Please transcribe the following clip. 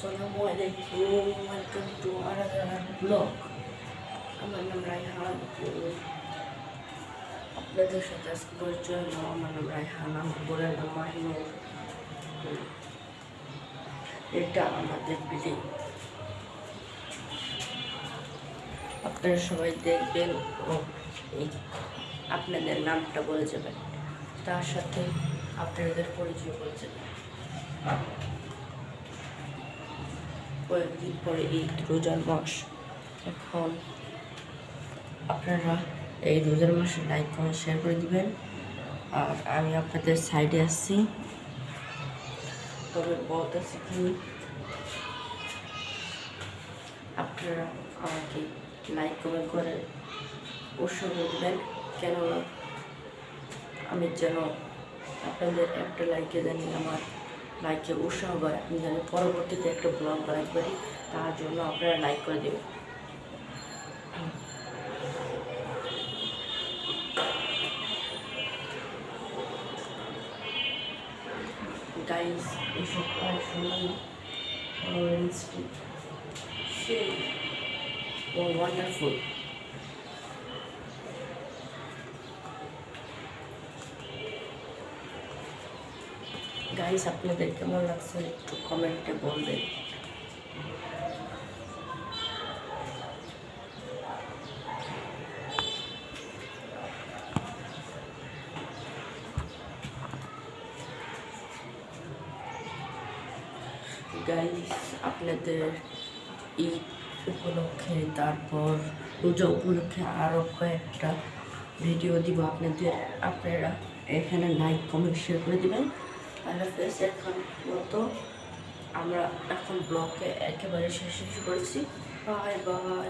Assalamualaikum, welcome to another vlog. আমার নাম রায়হান। আপনাদের সাথে আজকে পরিচয় হলো। আমার নাম রায়হান, আমার বোনের নাম মাহিনুর। এটা আমাদের বিল্ডিং। আপনারা সবাই দেখবেন ও আপনাদের নামটা বলে যাবেন, তার সাথে আপনাদের পরিচয় করে যাবেন। কয়েকদিন পরে এই রোজার মাস, এখন আপনারা এই রোজার মাসে লাইক কমেন্ট শেয়ার করে দিবেন। আর আমি আপনাদের সাইডে আসছি, তবে বলতেছি কি আপনারা আমাকে লাইক কমেন্ট করে উৎসাহ দেবেন, কেননা আমি যেন আপনাদের একটা লাইকে জানি আমার লাইকে উৎসাহ করে, আমি যেন পরবর্তীতে একটা ব্লগ বানাতে পারি, তার জন্য আপনারা লাইক করে দেবেন। গাইস, এসব অনেক সুন্দর অরেঞ্জটি সেই ওয়ান্ডারফুল। গাইস, আপনাদের কেমন লাগছে একটু কমেন্টে বলবেন। গাইস, আপনাদের ঈদ উপলক্ষে, তারপর রোজা উপলক্ষে আরও কয়েকটা ভিডিও দিব আপনাদের, আপনারা এখানে লাইক কমেন্ট শেয়ার করে দেবেন। আল্লাহ হাফেজ। এখন মতো আমরা এখন ব্লগকে একেবারে শেষ করেছি। Bye bye.